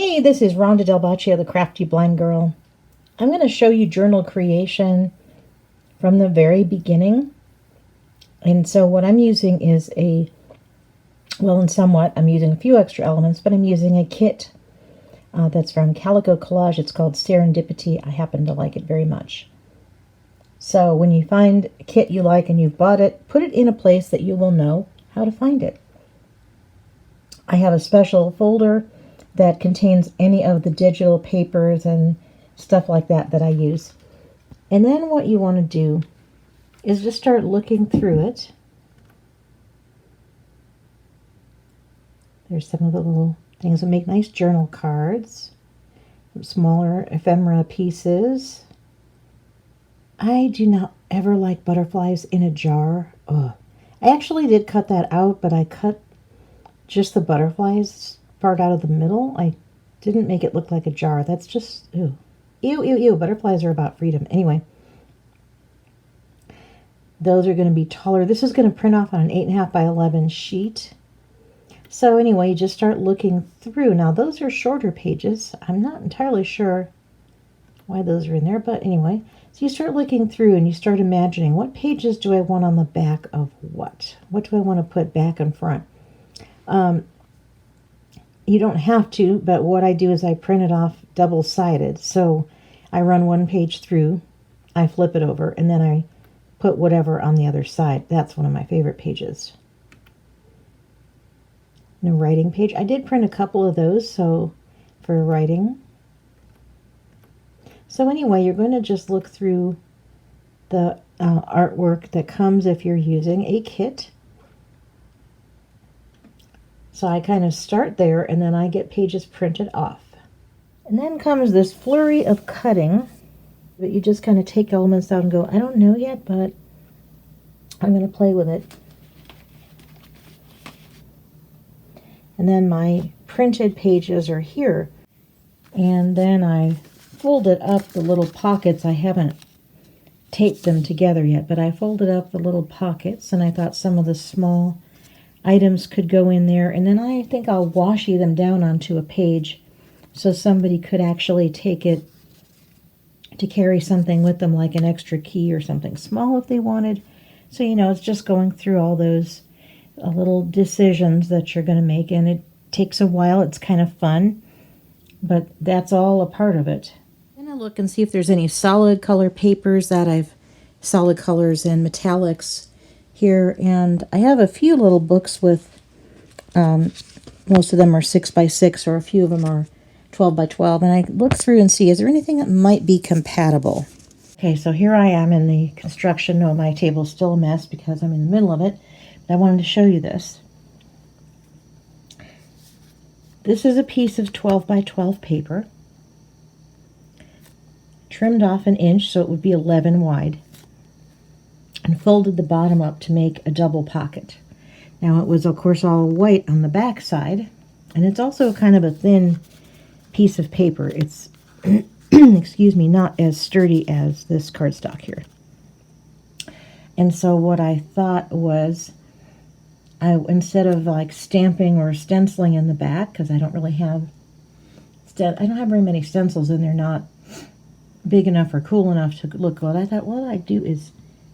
Hey, this is Ronda Del Boccio, the Crafty Blind Girl. I'm going to show you journal creation from the very beginning. And so what I'm using is I'm using a few extra elements, but I'm using a kit that's from Calico Collage. It's called Serendipity. I happen to like it very much. So when you find a kit you like and you've bought it, put it in a place that you will know how to find it. I have a special folder that contains any of the digital papers and stuff like that I use. And then what you want to do is just start looking through it. There's some of the little things that make nice journal cards, some smaller ephemera pieces. I do not ever like butterflies in a jar. Ugh. I actually did cut that out, but I cut just the butterflies part out of the middle. I didn't make it look like a jar. That's just, ew. Ew, ew, ew. Butterflies are about freedom. Anyway, those are going to be taller. This is going to print off on an 8.5 by 11 sheet. So anyway, you just start looking through. Now, those are shorter pages. I'm not entirely sure why those are in there, but anyway. So you start looking through and you start imagining, what pages do I want on the back of what? What do I want to put back and front? You don't have to, but what I do is I print it off double-sided. So I run one page through, I flip it over, and then I put whatever on the other side. That's one of my favorite pages. And a writing page. I did print a couple of those, so for writing. So anyway, you're going to just look through the artwork that comes if you're using a kit. So I kind of start there, and then I get pages printed off. And then comes this flurry of cutting, but you just kind of take elements out and go, I don't know yet, but I'm going to play with it. And then my printed pages are here. And then I folded up the little pockets. I haven't taped them together yet, but I folded up the little pockets, and I thought some of the small items could go in there, and then I think I'll washi them down onto a page so somebody could actually take it to carry something with them, like an extra key or something small if they wanted. So, you know, it's just going through all those little decisions that you're going to make, and it takes a while. It's kind of fun, but that's all a part of it. I'm going to look and see if there's any solid color papers solid colors and metallics here, and I have a few little books with, most of them are 6 by 6, or a few of them are 12 by 12, and I look through and see, is there anything that might be compatible? Okay, so here I am in the construction. No, my table's still a mess because I'm in the middle of it, but I wanted to show you this. This is a piece of 12 by 12 paper, trimmed off an inch so it would be 11 wide, and folded the bottom up to make a double pocket. Now it was of course all white on the back side, and it's also kind of a thin piece of paper. It's excuse me, not as sturdy as this cardstock here. And so what I thought was, instead of like stamping or stenciling in the back, because I don't really have I don't have very many stencils and they're not big enough or cool enough to look good, I thought what I'd do is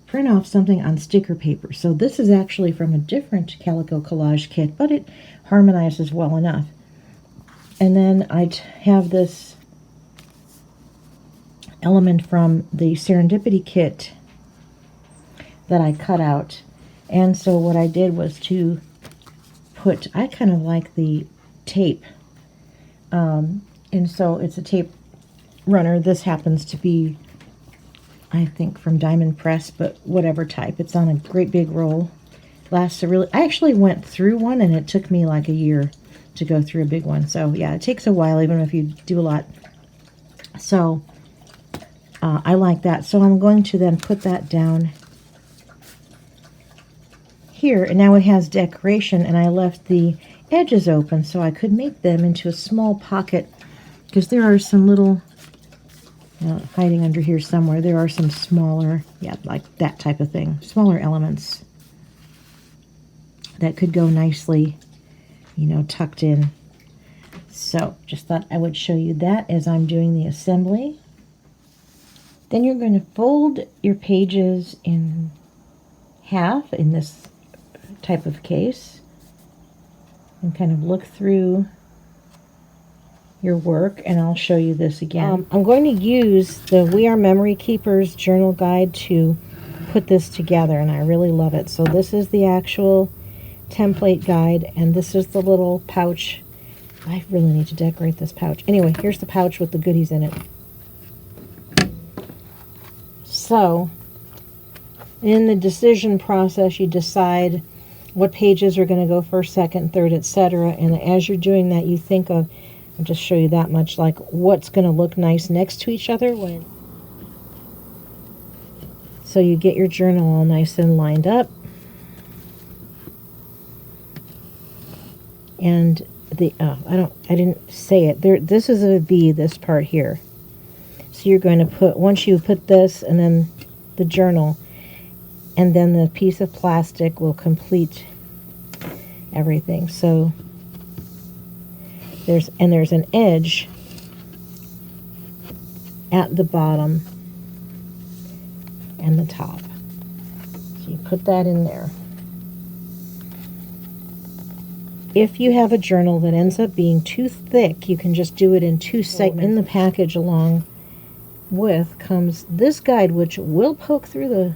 print off something on sticker paper. So this is actually from a different Calico Collage kit, but it harmonizes well enough. And then I have this element from the Serendipity kit that I cut out. And so what I did was to put, I kind of like the tape. And so it's a tape runner. This happens to be, I think, from Diamond Press, but whatever type. It's on a great big roll. Lasts a really, I actually went through one and it took me like a year to go through a big one. So yeah, it takes a while even if you do a lot. So I like that. So I'm going to then put that down here, and now it has decoration, and I left the edges open so I could make them into a small pocket, because there are some little hiding under here somewhere. There are some smaller, yeah, like that type of thing, smaller elements that could go nicely, you know, tucked in. So just thought I would show you that as I'm doing the assembly. Then you're going to fold your pages in half in this type of case and kind of look through your work, and I'll show you this again. I'm going to use the We Are Memory Keepers journal guide to put this together, and I really love it. So this is the actual template guide, and this is the little pouch. I really need to decorate this pouch. Anyway, here's the pouch with the goodies in it. So in the decision process, you decide what pages are going to go first, second, third, etc. And as you're doing that, you think of, I'll just show you that much, like what's going to look nice next to each other. So you get your journal all nice and lined up. And I didn't say it. This is a V, this part here. So you're going to put, once you put this and then the journal, and then the piece of plastic will complete everything. So there's an edge at the bottom and the top. So you put that in there. If you have a journal that ends up being too thick, you can just do it in 2 segments. In the package along with comes this guide, which will poke through the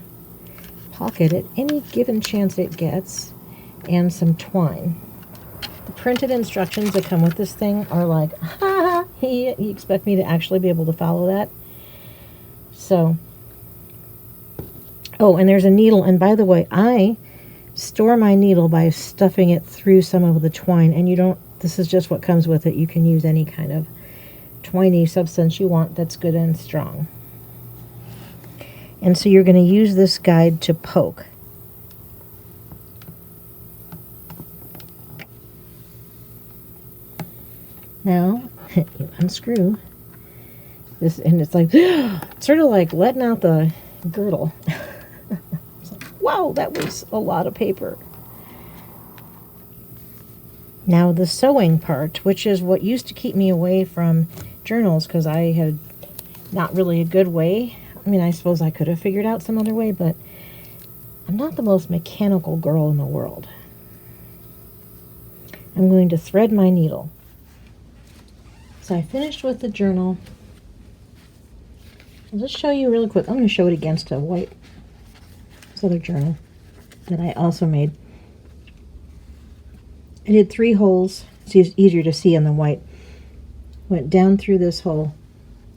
pocket at any given chance it gets, and some twine. The printed instructions that come with this thing are like, ha, you expect me to actually be able to follow that? So, oh, and there's a needle, and by the way, I store my needle by stuffing it through some of the twine, and you don't, this is just what comes with it. You can use any kind of twiny substance you want that's good and strong. And so you're going to use this guide to poke. Now, you unscrew this, and it's like, sort of like letting out the girdle. Wow, that was a lot of paper. Now the sewing part, which is what used to keep me away from journals because I had not really a good way. I mean, I suppose I could have figured out some other way, but I'm not the most mechanical girl in the world. I'm going to thread my needle. So I finished with the journal. I'll just show you really quick. I'm going to show it against a white other journal that I also made. I did 3 holes. It's easier to see on the white. Went down through this hole,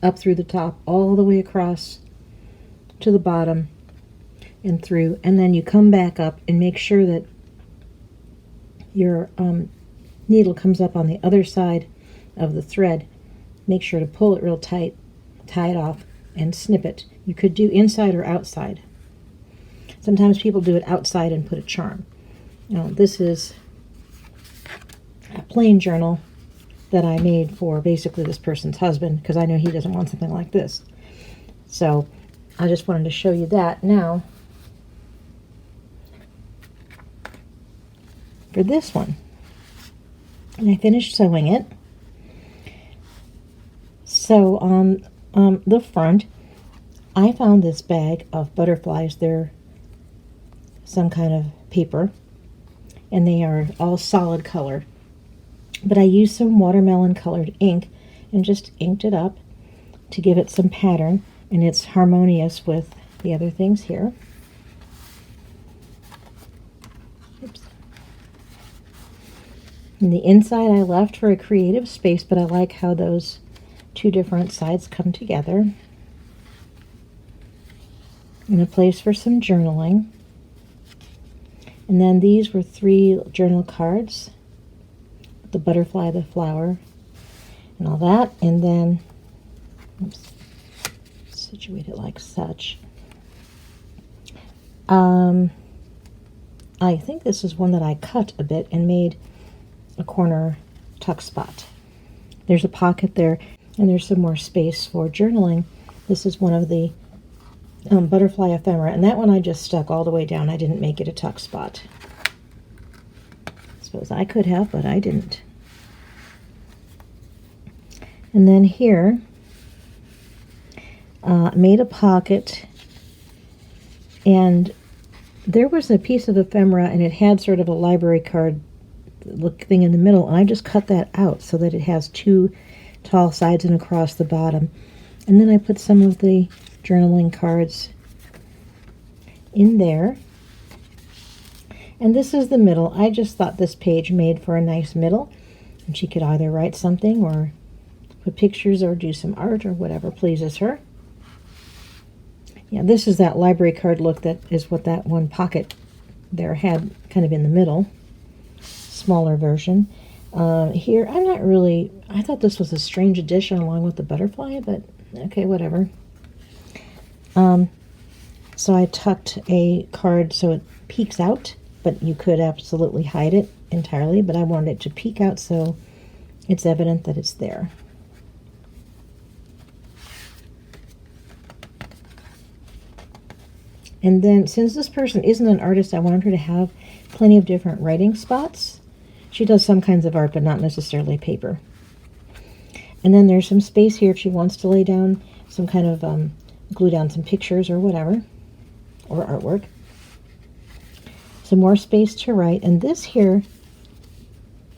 up through the top, all the way across to the bottom and through, and then you come back up and make sure that your needle comes up on the other side of the thread. Make sure to pull it real tight, tie it off, and snip it. You could do inside or outside. Sometimes people do it outside and put a charm. Now, this is a plain journal that I made for basically this person's husband, because I know he doesn't want something like this. So I just wanted to show you that. Now, for this one, and I finished sewing it. So on the front, I found this bag of butterflies. They're some kind of paper, and they are all solid color. But I used some watermelon colored ink and just inked it up to give it some pattern, and it's harmonious with the other things here. Oops. And the inside I left for a creative space, but I like how those 2 different sides come together. And a place for some journaling. And then these were 3 journal cards. The butterfly, the flower, and all that. And then, oops, situate it like such. I think this is one that I cut a bit and made a corner tuck spot. There's a pocket there, and there's some more space for journaling. This is one of the butterfly ephemera, and that one I just stuck all the way down. I didn't make it a tuck spot. I suppose I could have, but I didn't. And then here, made a pocket, and there was a piece of ephemera, and it had sort of a library card look thing in the middle, and I just cut that out so that it has two tall sides and across the bottom. And then I put some of the journaling cards in there. And this is the middle. I just thought this page made for a nice middle, and she could either write something or put pictures or do some art or whatever pleases her. Yeah, this is that library card look. That is what that one pocket there had kind of in the middle. Smaller version. Here, I'm not really, I thought this was a strange addition along with the butterfly, but okay, whatever. So I tucked a card so it peeks out, but you could absolutely hide it entirely, but I wanted it to peek out so it's evident that it's there. And then, since this person isn't an artist, I wanted her to have plenty of different writing spots. She does some kinds of art, but not necessarily paper. And then there's some space here if she wants to lay down some kind of, glue down some pictures or whatever, or artwork. Some more space to write. And this here,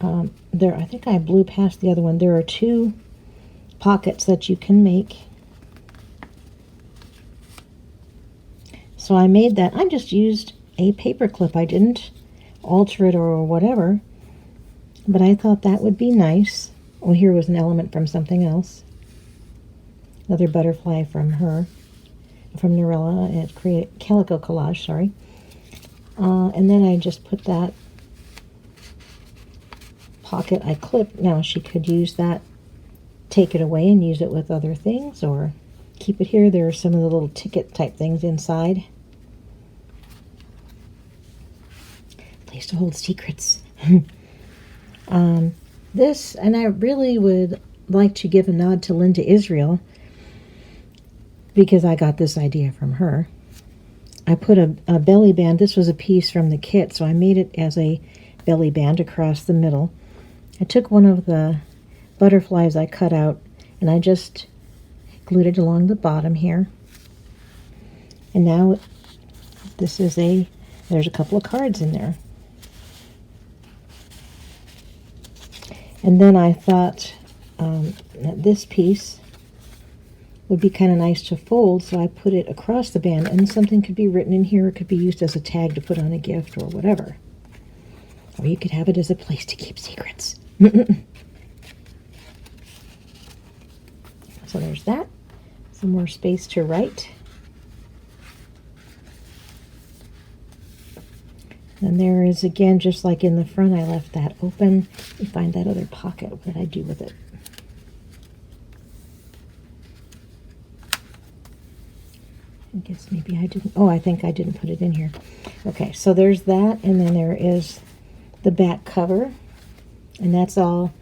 I think I blew past the other one. There are two pockets that you can make. So I made that. I just used a paper clip. I didn't alter it or whatever, but I thought that would be nice. Oh, here was an element from something else. Another butterfly from her, from Nirvana. It created Calico Collage, sorry. And then I just put that pocket I clipped. Now she could use that, take it away and use it with other things, or keep it here. There are some of the little ticket type things inside. Place to hold secrets. This, and I really would like to give a nod to Linda Israel, because I got this idea from her. I put a belly band. This was a piece from the kit, so I made it as a belly band across the middle. I took one of the butterflies I cut out, and I just glued it along the bottom here. And now this is there's a couple of cards in there. And then I thought that this piece would be kind of nice to fold, so I put it across the band, and something could be written in here. It could be used as a tag to put on a gift or whatever. Or you could have it as a place to keep secrets. So there's that. Some more space to write. And there is, again, just like in the front, I left that open. You find that other pocket. What did I do with it? I guess maybe I didn't. Oh, I think I didn't put it in here. Okay, so there's that, and then there is the back cover, and that's all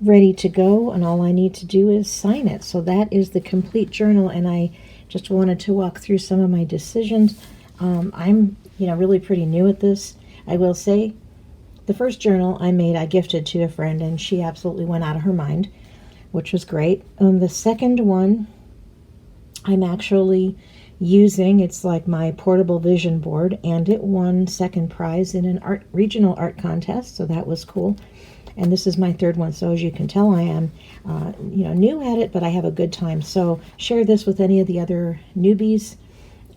ready to go, and all I need to do is sign it. So that is the complete journal, and I just wanted to walk through some of my decisions. I'm really pretty new at this. I will say the first journal I made, I gifted to a friend, and she absolutely went out of her mind, which was great. The second one I'm actually using. It's like my portable vision board, and it won second prize in an regional art contest, so that was cool. And this is my third one, so as you can tell, I am new at it, but I have a good time. So share this with any of the other newbies,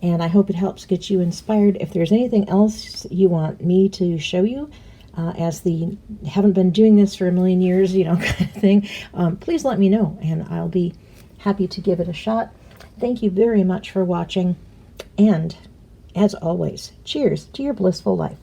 and I hope it helps get you inspired. If there's anything else you want me to show you, haven't been doing this for a million years, kind of thing, please let me know, and I'll be happy to give it a shot. Thank you very much for watching, and as always, cheers to your blissful life.